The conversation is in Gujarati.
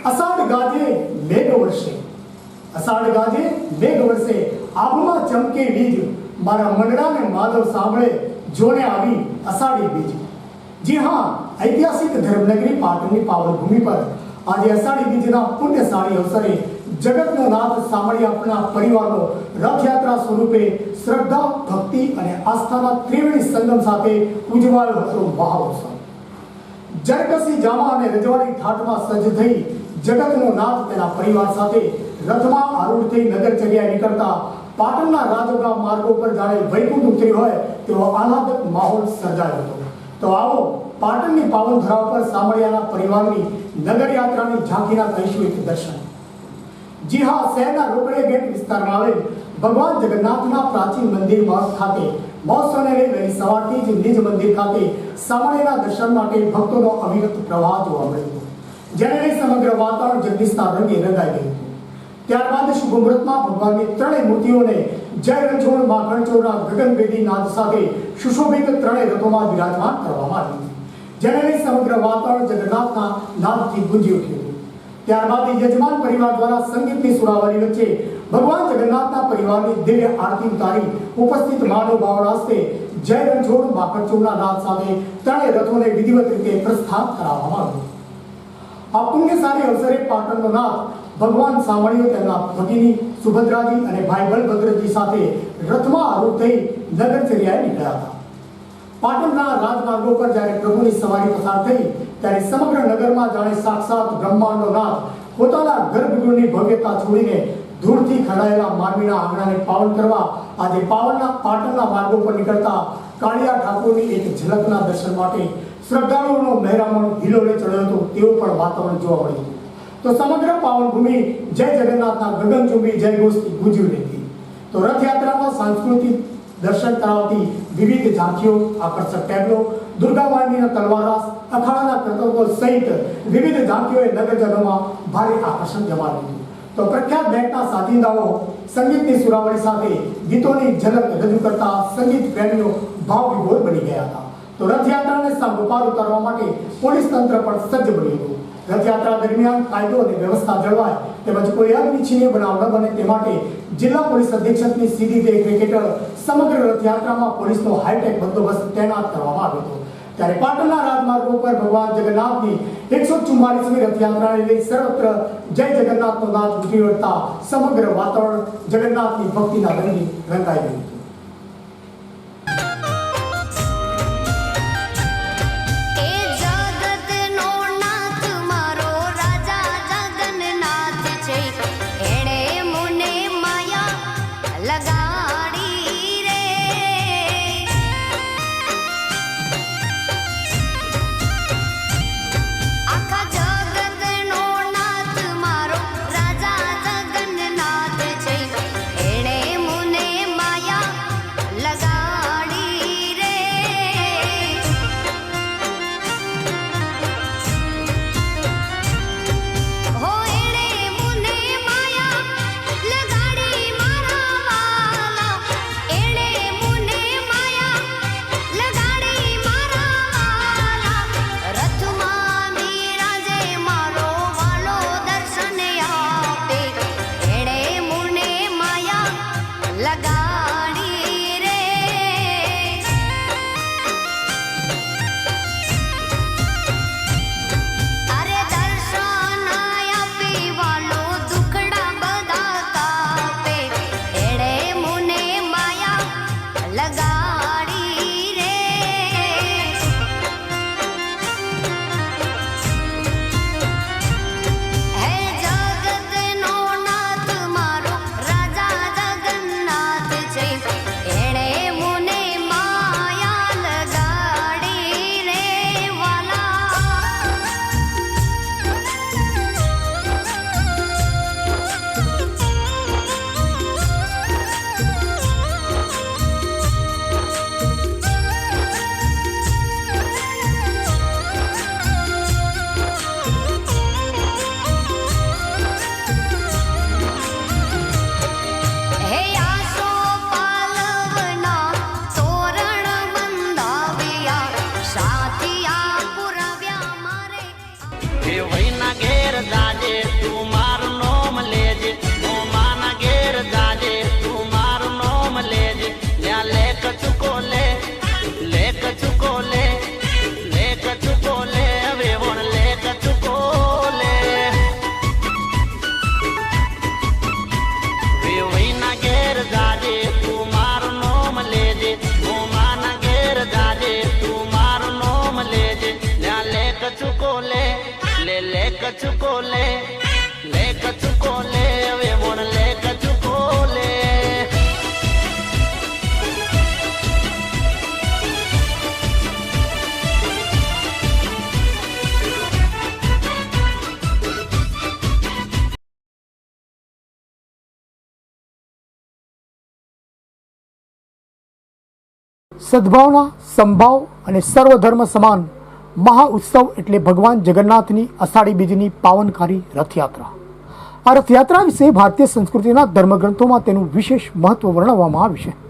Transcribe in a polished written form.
અષાઢ ગાજે મેઘ વર્ષે, અષાઢ ગાજે મેઘ વર્ષે, આભમાં ચમકે વીજ, મારા મંડળાને માધવ સાંભળે, જોને આવી અષાઢી બીજ। જી હા, ઐતિહાસિક ધર્મનગરી પાટણની પાવન ભૂમિ પર આજે અષાઢી બીજના પુણ્યશાળી અવસરે જગતનો નાથ સામળિયાના પરિવારનો રથયાત્રા સ્વરૂપે શ્રદ્ધા, ભક્તિ અને આસ્થાના ત્રિવેણી સંગમ સાથે ઉજવાયો હતો મહાઉત્સવ। જરકસી જામા અને રજવાડી ઠાઠમાં સજ્જ થઈ જગતનો નાથ તેના પરિવાર સાથે રથમાં આરૂઢ થઈ નગરચર્યાએ નીકળતા પાટણના રાજોગા માર્ગો પર જાણે વૈકુંઠ ઉતર્યો હોય તેવો આહલાદક માહોલ સર્જાયો હતો। તો આવો પાટણની પાવન ધરા પર સામળિયાના પરિવારની નગરયાત્રાની ઝાંખીના કરીશું એક દર્શન। જી હા, શહેરના રોકડિયા ગેટ વિસ્તારમાં આવેલ ભગવાન જગન્નાથના પ્રાચીન મંદિર ખાતે મહોત્સવને લઈ વહેલી સવારથી જ નિજ મંદિર ખાતે સામળિયાના દર્શન માટે ભક્તોનો અવિરત પ્રવાહ જોવા મળ્યો, જેને લઈ સમગ્ર વાતાવરણ જગદીશના રંગે રંગાઈ ગયું હતું। ત્યારબાદ શુભ મુહૂર્તમાં ભગવાનની ત્રણેય મૂર્તિઓને જય રણછોડ માખણચોરના ગગનભેદી નાદ સાથે સુશોભિત ત્રણેય રથોમાં બિરાજમાન કરવામાં આવી હતી, જેને લઈ સમગ્ર વાતાવરણ જગન્નાથના નાદથી ગુંજી ઉઠ્યું હતું। ત્યારબાદ યજમાન પરિવાર દ્વારા સંગીતની સુરાવલી વચ્ચે ભગવાન જગન્નાથના પરિવારની દિવ્ય આરતી ઉતારી ઉપસ્થિત મહાનુભાવોના હસ્તે જય રણછોડ માખણચોરના નાદ સાથે ત્રણેય રથોને વિધિવત રીતે પ્રસ્થાન કરાવવામાં આવ્યું। આ પુણ્યશાળી અવસરે પાટણનો નાથ ભગવાન સામળિયો તેમના ભગિની સુભદ્રાજી અને ભાઈ બલભદ્રજી સાથે રથમાં આરૂઢ થઈ નગરચર્યાએ નીકળ્યા હતા। પાટણના રાજમાર્ગો પર જ્યારે પ્રભુની સવારી પસાર થઈ ત્યારે સમગ્ર નગરમાં જાણે સાક્ષાત બ્રહ્માંડનો નાથ પોતાના ગર્ભગૃહની ભવ્યતા છોડીને ધૂળથી ખડાયેલા માનવીના આંગણાને પાવન કરવા આજે પાટણના માર્ગો પર નીકળતા કાળિયા ઠાકોરની એક ઝલકના દર્શન માટે શ્રદ્ધાળુઓનો મહેરામણ હિલોળે ચડ્યો હતો તેવું પણ વાતાવરણ જોવા મળ્યું હતું। તો સમગ્ર પાવન ભૂમિ જય જગન્નાથના ગગનચુંબી જય ઘોષથી ગુંજી ઉઠી હતી। તો રથયાત્રામાં સાંસ્કૃતિક દર્શન કરાવતી વિવિધ ઝાંખીઓ, આકર્ષક ટેબ્લો, દુર્ગા માતાજીના તલવારરાસ, અખાડાના કરતબો સહિત વિવિધ ઝાંખીઓએ નગરજનોમાં ભારે આકર્ષણ જમાવ્યું હતું। તો પ્રખ્યાત બેન્ડના સાથીદારો સંગીતની સુરાવલી સાથે ગીતોની ઝલક રજૂ કરતા સંગીત પ્રેમીઓ ભાવ વિભોર બની ગયા હતા। તો રથયાત્રાને સાંગોપાર ઉતારવા માટે પોલીસ તંત્ર પણ સજ્જ બન્યું હતું। રથયાત્રા દરમિયાન કાયદો અને વ્યવસ્થા જળવાય તેમજ કોઈ અનિચ્છનીય બનાવ ન બને તે માટે જિલ્લા પોલીસ અધિક્ષકની સીધી દેખરેખ હેઠળ સમગ્ર રથયાત્રામાં પોલીસનો હાઈટેક બંદોબસ્ત તૈનાત કરવામાં આવ્યો હતો। ત્યારે પાટણના રાજમાર્ગો પર ભગવાન જગન્નાથની 144મી રથયાત્રાને લઈ સર્વત્ર જય જગન્નાથનો નાદ ઉઠી વળતા સમગ્ર વાતાવરણ જગન્નાથની ભક્તિના રંગે રંગાઈ ગયું હતું। માયા લે કચુકો લે હવે મોણ લે કચુકો લે. સદભાવના, સંભાવ અને સર્વધર્મ સમાન મહાઉત્સવ એટલે ભગવાન જગન્નાથની અષાઢી બીજની પાવનકારી રથયાત્રા. આ રથયાત્રા વિશે ભારતીય સંસ્કૃતિના ધર્મગ્રંથોમાં તેનું વિશેષ મહત્વ વર્ણવવામાં આવ્યું છે.